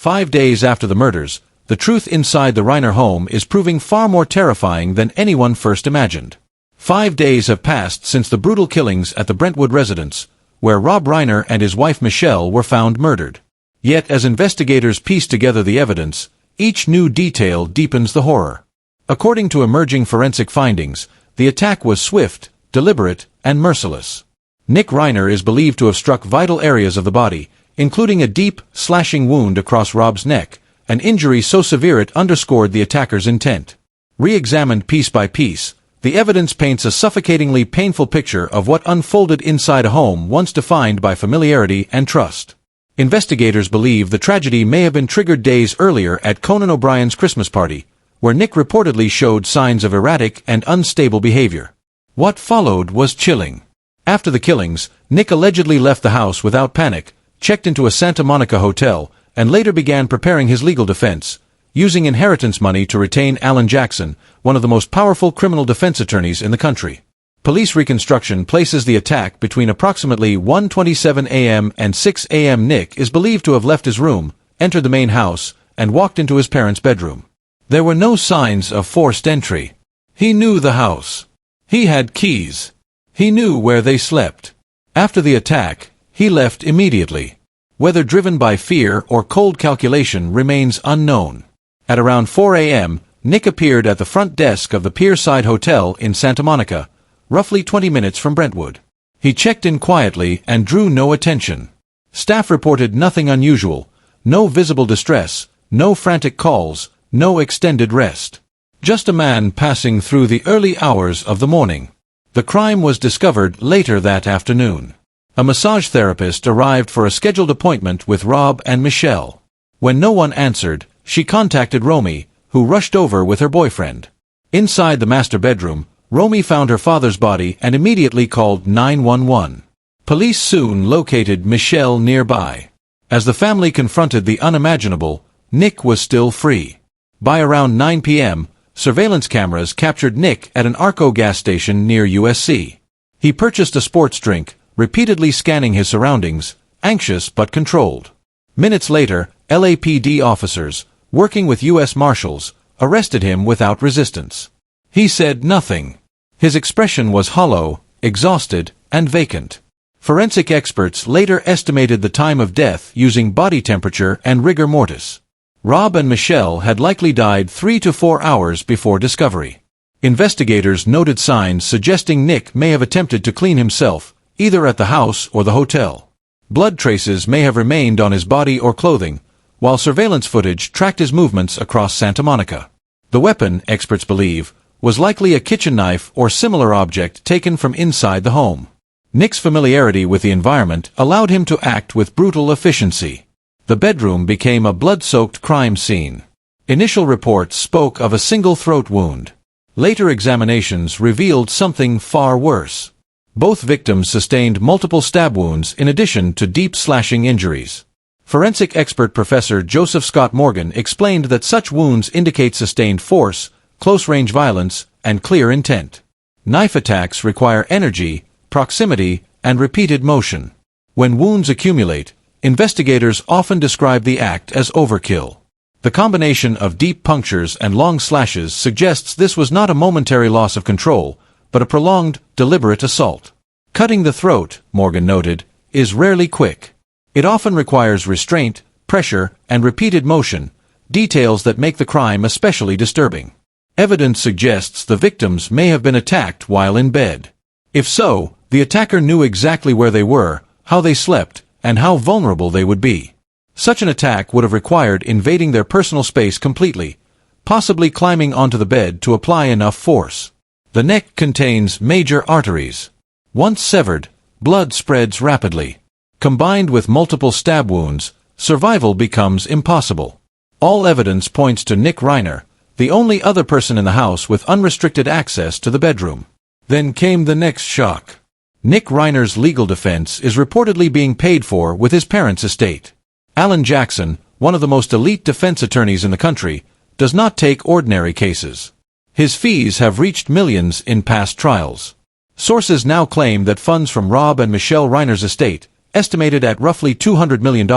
5 days after the murders, the truth inside the Reiner home is proving far more terrifying than anyone first imagined. 5 days have passed since the brutal killings at the Brentwood residence, where Rob Reiner and his wife Michelle were found murdered. Yet as investigators piece together the evidence, each new detail deepens the horror. According to emerging forensic findings, the attack was swift, deliberate, and merciless. Nick Reiner is believed to have struck vital areas of the body, including a deep, slashing wound across Rob's neck, an injury so severe it underscored the attacker's intent. Re-examined piece by piece, the evidence paints a suffocatingly painful picture of what unfolded inside a home once defined by familiarity and trust. Investigators believe the tragedy may have been triggered days earlier at Conan O'Brien's Christmas party, where Nick reportedly showed signs of erratic and unstable behavior. What followed was chilling. After the killings, Nick allegedly left the house without panic, checked into a Santa Monica hotel, and later began preparing his legal defense, using inheritance money to retain Alan Jackson, one of the most powerful criminal defense attorneys in the country. Police reconstruction places the attack between approximately 1:27 a.m. and 6 a.m. Nick is believed to have left his room, entered the main house, and walked into his parents' bedroom. There were no signs of forced entry. He knew the house. He had keys. He knew where they slept. After the attack, he left immediately. Whether driven by fear or cold calculation remains unknown. At around 4 a.m., Nick appeared at the front desk of the Pierside Hotel in Santa Monica, roughly 20 minutes from Brentwood. He checked in quietly and drew no attention. Staff reported nothing unusual, no visible distress, no frantic calls, no extended rest. Just a man passing through the early hours of the morning. The crime was discovered later that afternoon. A massage therapist arrived for a scheduled appointment with Rob and Michelle. When no one answered, she contacted Romy, who rushed over with her boyfriend. Inside the master bedroom, Romy found her father's body and immediately called 911. Police soon located Michelle nearby. As the family confronted the unimaginable, Nick was still free. By around 9 p.m., surveillance cameras captured Nick at an Arco gas station near USC. He purchased a sports drink, repeatedly scanning his surroundings, anxious but controlled. Minutes later, LAPD officers, working with U.S. Marshals, arrested him without resistance. He said nothing. His expression was hollow, exhausted, and vacant. Forensic experts later estimated the time of death using body temperature and rigor mortis. Rob and Michelle had likely died 3 to 4 hours before discovery. Investigators noted signs suggesting Nick may have attempted to clean himself, either at the house or the hotel. Blood traces may have remained on his body or clothing, while surveillance footage tracked his movements across Santa Monica. The weapon, experts believe, was likely a kitchen knife or similar object taken from inside the home. Nick's familiarity with the environment allowed him to act with brutal efficiency. The bedroom became a blood-soaked crime scene. Initial reports spoke of a single throat wound. Later examinations revealed something far worse. Both victims sustained multiple stab wounds in addition to deep slashing injuries. Forensic expert Professor Joseph Scott Morgan explained that such wounds indicate sustained force, close-range violence, and clear intent. Knife attacks require energy, proximity, and repeated motion. When wounds accumulate, investigators often describe the act as overkill. The combination of deep punctures and long slashes suggests this was not a momentary loss of control, but a prolonged, deliberate assault. Cutting the throat, Morgan noted, is rarely quick. It often requires restraint, pressure, and repeated motion, details that make the crime especially disturbing. Evidence suggests the victims may have been attacked while in bed. If so, the attacker knew exactly where they were, how they slept, and how vulnerable they would be. Such an attack would have required invading their personal space completely, possibly climbing onto the bed to apply enough force. The neck contains major arteries. Once severed, blood spreads rapidly. Combined with multiple stab wounds, survival becomes impossible. All evidence points to Nick Reiner, the only other person in the house with unrestricted access to the bedroom. Then came the next shock. Nick Reiner's legal defense is reportedly being paid for with his parents' estate. Alan Jackson, one of the most elite defense attorneys in the country, does not take ordinary cases. His fees have reached millions in past trials. Sources now claim that funds from Rob and Michelle Reiner's estate, estimated at roughly $200 million,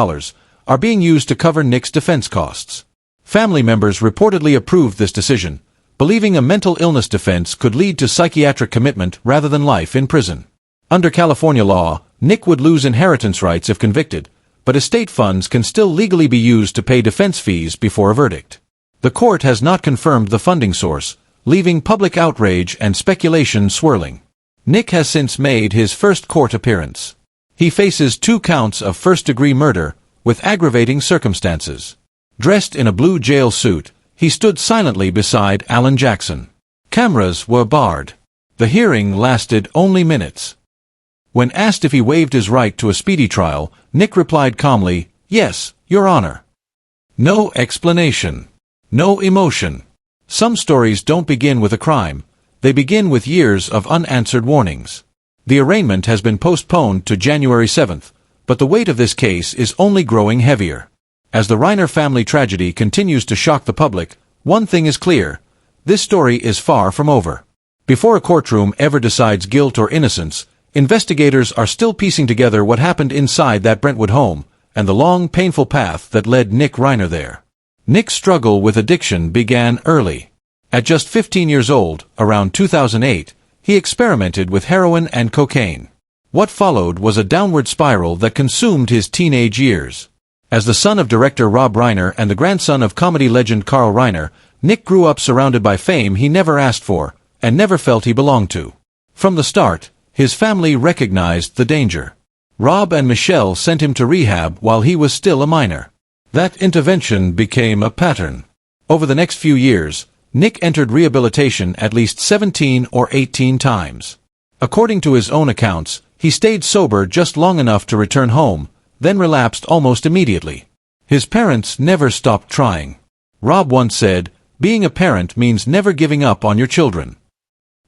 are being used to cover Nick's defense costs. Family members reportedly approved this decision, believing a mental illness defense could lead to psychiatric commitment rather than life in prison. Under California law, Nick would lose inheritance rights if convicted, but estate funds can still legally be used to pay defense fees before a verdict. The court has not confirmed the funding source, leaving public outrage and speculation swirling. Nick has since made his first court appearance. He faces 2 counts of first-degree murder, with aggravating circumstances. Dressed in a blue jail suit, he stood silently beside Alan Jackson. Cameras were barred. The hearing lasted only minutes. When asked if he waived his right to a speedy trial, Nick replied calmly, "Yes, Your Honor." No explanation. No emotion. Some stories don't begin with a crime. They begin with years of unanswered warnings. The arraignment has been postponed to January 7th, but the weight of this case is only growing heavier. As the Reiner family tragedy continues to shock the public, one thing is clear: this story is far from over. Before a courtroom ever decides guilt or innocence, investigators are still piecing together what happened inside that Brentwood home, and the long, painful path that led Nick Reiner there. Nick's struggle with addiction began early. At just 15 years old, around 2008, he experimented with heroin and cocaine. What followed was a downward spiral that consumed his teenage years. As the son of director Rob Reiner and the grandson of comedy legend Carl Reiner, Nick grew up surrounded by fame he never asked for, and never felt he belonged to. From the start, his family recognized the danger. Rob and Michelle sent him to rehab while he was still a minor. That intervention became a pattern. Over the next few years, Nick entered rehabilitation at least 17 or 18 times. According to his own accounts, he stayed sober just long enough to return home, then relapsed almost immediately. His parents never stopped trying. Rob once said, "Being a parent means never giving up on your children."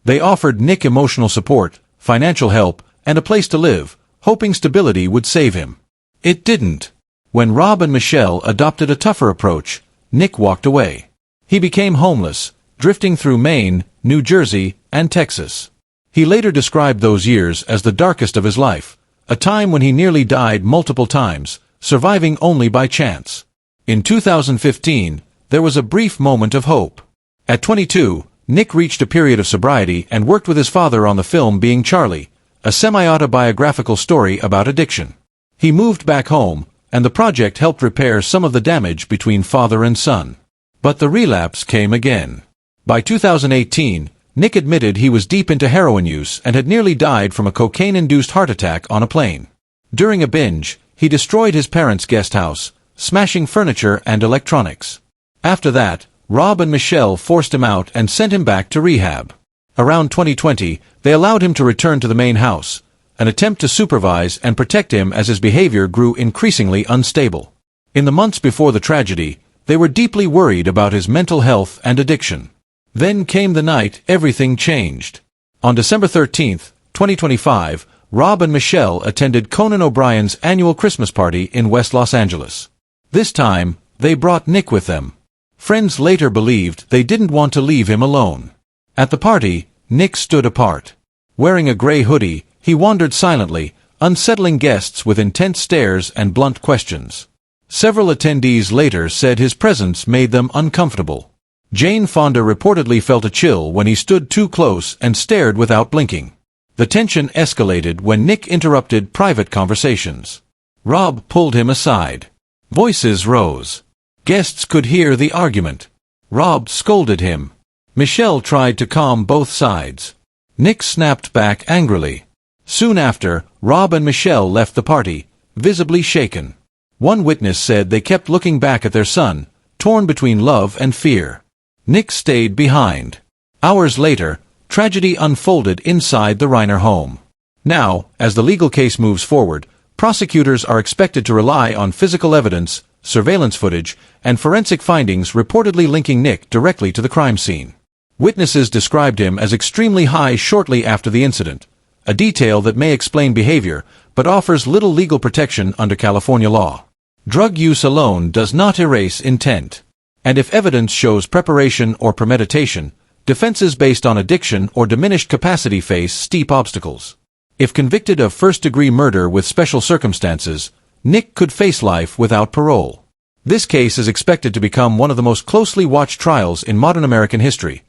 They offered Nick emotional support, financial help, and a place to live, hoping stability would save him. It didn't. When Rob and Michelle adopted a tougher approach, Nick walked away. He became homeless, drifting through Maine, New Jersey, and Texas. He later described those years as the darkest of his life, a time when he nearly died multiple times, surviving only by chance. In 2015, there was a brief moment of hope. At 22, Nick reached a period of sobriety and worked with his father on the film Being Charlie, a semi-autobiographical story about addiction. He moved back home, and the project helped repair some of the damage between father and son. But the relapse came again. By 2018, Nick admitted he was deep into heroin use and had nearly died from a cocaine-induced heart attack on a plane. During a binge, he destroyed his parents' guest house, smashing furniture and electronics. After that, Rob and Michelle forced him out and sent him back to rehab. Around 2020, they allowed him to return to the main house, an attempt to supervise and protect him as his behavior grew increasingly unstable. In the months before the tragedy, they were deeply worried about his mental health and addiction. Then came the night everything changed. On December 13, 2025, Rob and Michelle attended Conan O'Brien's annual Christmas party in West Los Angeles. This time, they brought Nick with them. Friends later believed they didn't want to leave him alone. At the party, Nick stood apart. Wearing a gray hoodie, he wandered silently, unsettling guests with intense stares and blunt questions. Several attendees later said his presence made them uncomfortable. Jane Fonda reportedly felt a chill when he stood too close and stared without blinking. The tension escalated when Nick interrupted private conversations. Rob pulled him aside. Voices rose. Guests could hear the argument. Rob scolded him. Michelle tried to calm both sides. Nick snapped back angrily. Soon after, Rob and Michelle left the party, visibly shaken. One witness said they kept looking back at their son, torn between love and fear. Nick stayed behind. Hours later, tragedy unfolded inside the Reiner home. Now, as the legal case moves forward, prosecutors are expected to rely on physical evidence, surveillance footage, and forensic findings reportedly linking Nick directly to the crime scene. Witnesses described him as extremely high shortly after the incident, a detail that may explain behavior, but offers little legal protection under California law. Drug use alone does not erase intent. And if evidence shows preparation or premeditation, defenses based on addiction or diminished capacity face steep obstacles. If convicted of first-degree murder with special circumstances, Nick could face life without parole. This case is expected to become one of the most closely watched trials in modern American history,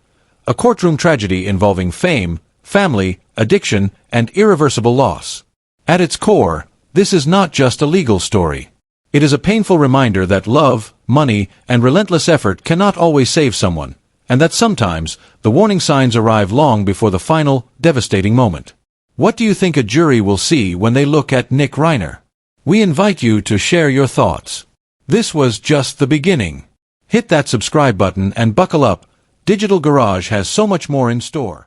a courtroom tragedy involving fame, family, addiction, and irreversible loss. At its core, this is not just a legal story. It is a painful reminder that love, money, and relentless effort cannot always save someone, and that sometimes the warning signs arrive long before the final, devastating moment. What do you think a jury will see when they look at Nick Reiner? We invite you to share your thoughts. This was just the beginning. Hit that subscribe button and buckle up. Digital Garage has so much more in store.